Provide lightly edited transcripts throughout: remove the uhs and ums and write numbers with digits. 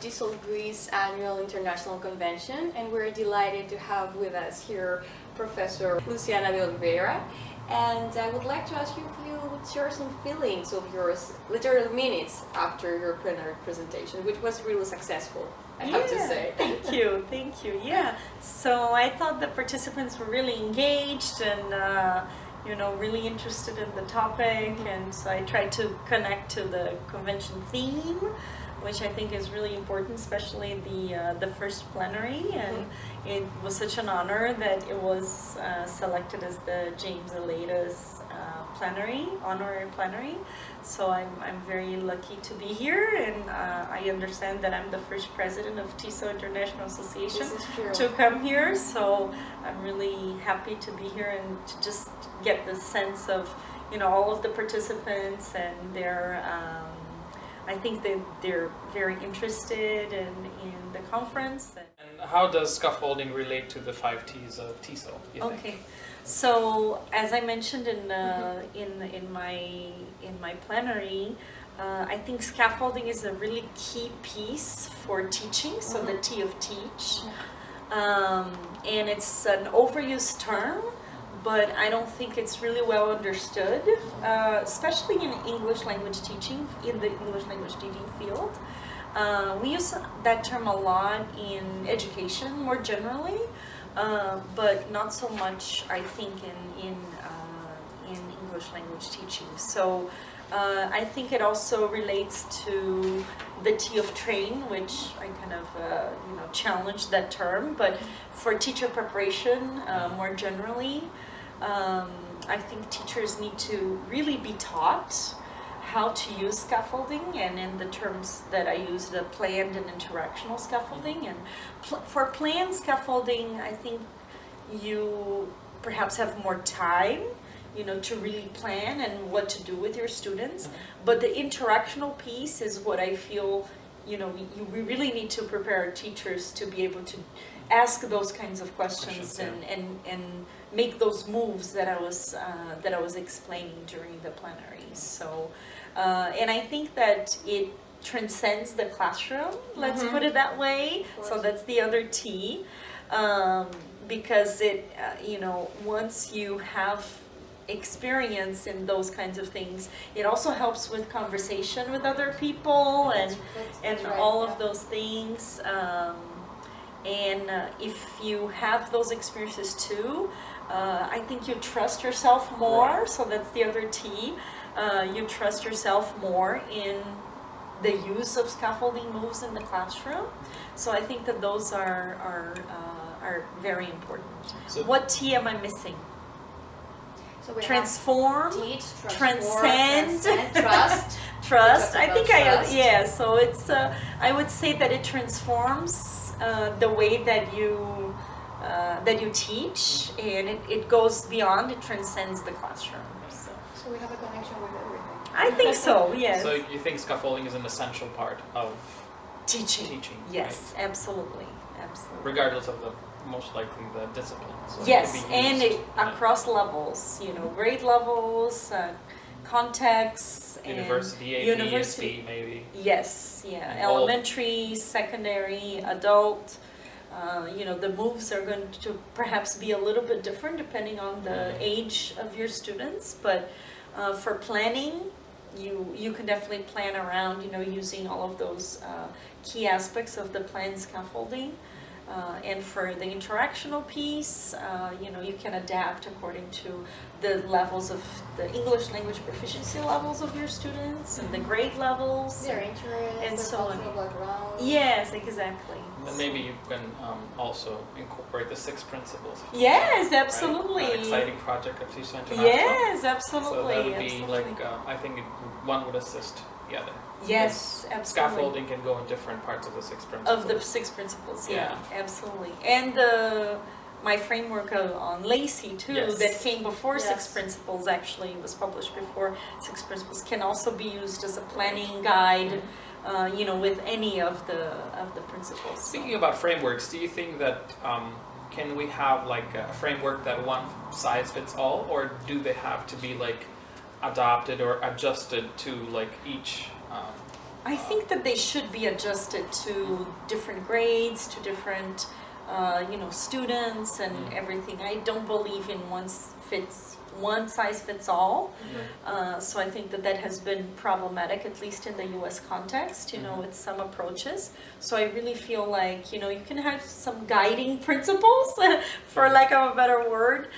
TESOL Greece Annual International Convention, and we're delighted to have with us here Professor Luciana de Oliveira. And I would like to ask you if you would share some feelings of yours, literal minutes after your plenary presentation, which was really successful, I have to say. Thank you. Yeah. So I thought the participants were really engaged and really interested in the topic, and so I tried to connect to the convention theme, which I think is really important, especially the first plenary, and it was such an honor that it was selected as the James Aleda's honorary plenary. So I'm very lucky to be here, and I understand that I'm the first president of TESOL International Association to come here. So I'm really happy to be here and to just get the sense of all of the participants, and I think that they're very interested in the conference. And how does scaffolding relate to the 5 T's of TESOL, you think? So as I mentioned in my plenary, I think scaffolding is a really key piece for teaching. So the T of teach, and it's an overused term, but I don't think it's really well understood, especially in English language teaching, in the English language teaching field. We use that term a lot in education more generally, but not so much, I think, in English language teaching. So I think it also relates to the T of train, which I kind of challenged that term, but for teacher preparation more generally, I think teachers need to really be taught how to use scaffolding, and in the terms that I use, the planned and interactional scaffolding. And for planned scaffolding, I think you perhaps have more time, to really plan and what to do with your students. But the interactional piece is what I feel, we really need to prepare our teachers to be able to ask those kinds of questions and make those moves that I was explaining during the plenary. So, and I think that it transcends the classroom. Let's put it that way. So that's the other T, because it, once you have experience in those kinds of things, it also helps with conversation with other people and all of those things. And if you have those experiences too, I think you trust yourself more. So that's the other T. You trust yourself more in the use of scaffolding moves in the classroom. So I think that those are very important. So what T am I missing? So we transform, teach, transcend, trust. Trust. I think trust. So it's. I would say that it transforms the way that you teach, and it goes beyond. It transcends the classroom. So we have a connection with everything. I think so. Yes. So you think scaffolding is an essential part of teaching? Yes, right? Absolutely. Regardless of the most likely the discipline. So yes, and across levels. Grade levels, contexts, university, and university, ESD maybe. Yes, yeah. Elementary, secondary, adult. The moves are going to perhaps be a little bit different depending on the age of your students, but for planning, you can definitely plan around, using all of those key aspects of the planned scaffolding. And for the interactional piece, you can adapt according to the levels of the English language proficiency levels of your students and the grade levels. Their interests, and so on. Background. Yes, exactly. And maybe you can also incorporate the 6 principles. Yes, absolutely. Right? An exciting project of TESOL International. Yes, absolutely. So that would be I think one would assist the other. Yes, absolutely. Scaffolding can go in different parts of the 6 principles. Of the 6 principles, yeah. Absolutely. And my framework on Lacey too, that came before 6 principles, actually was published before 6 principles, can also be used as a planning guide, with any of the principles. Speaking about frameworks, do you think that can we have like a framework that one size fits all, or do they have to be like adopted or adjusted to like each I think that they should be adjusted to different grades, to different, students and everything. I don't believe in one size fits all. So I think that has been problematic, at least in the U.S. context, with some approaches. So I really feel like, you can have some guiding principles, for lack of a better word,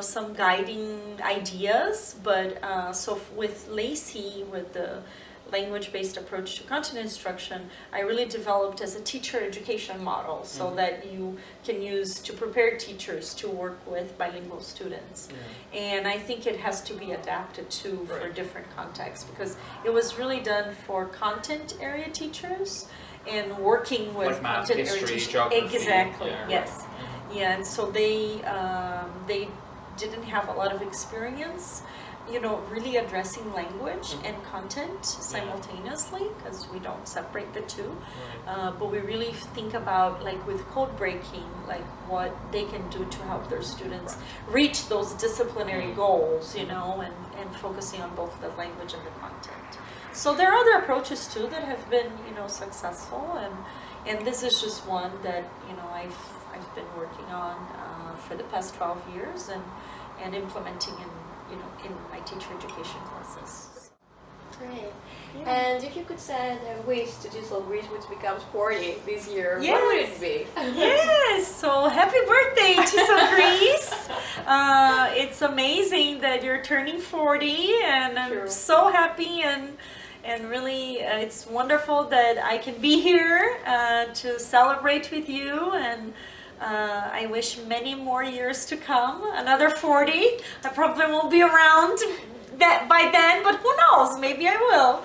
some guiding ideas. But so with Lacey, with the language-based approach to content instruction, I really developed as a teacher education model, so that you can use to prepare teachers to work with bilingual students. And I think it has to be adapted to for different contexts, because it was really done for content area teachers and working with like math, content history, area teachers. geography. Exactly, Yeah, yes. Yeah, and so they didn't have a lot of experience really addressing language and content simultaneously, because we don't separate the two. But we really think about, like with code breaking, like what they can do to help their students reach those disciplinary goals, and focusing on both the language and the content. So there are other approaches too that have been, successful, and this is just one that, I've been working on for the past 12 years and implementing in my teacher education classes. Great. And if you could send a wish to Giselle Grease, which becomes 40 this year, Yes. what would it be? Yes, so happy birthday, Giselle Grease. It's amazing that you're turning 40, and I'm True. so happy and really it's wonderful that I can be here to celebrate with you, and I wish many more years to come, another 40. I probably won't be around by then, but who knows, maybe I will.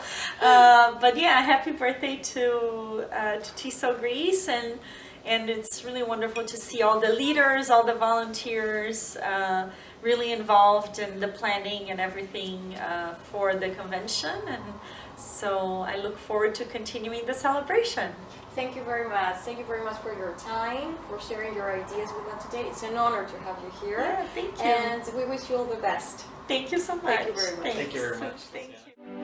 But yeah, happy birthday to Giselle Grease, and it's really wonderful to see all the leaders, all the volunteers really involved in the planning and everything for the convention, and so I look forward to continuing the celebration. Thank you very much. Thank you very much for your time, for sharing your ideas with us today. It's an honor to have you here. Yeah, thank you. And we wish you all the best. Thank you so much. Thank you very much. Thanks. Thank you very much. Thank you.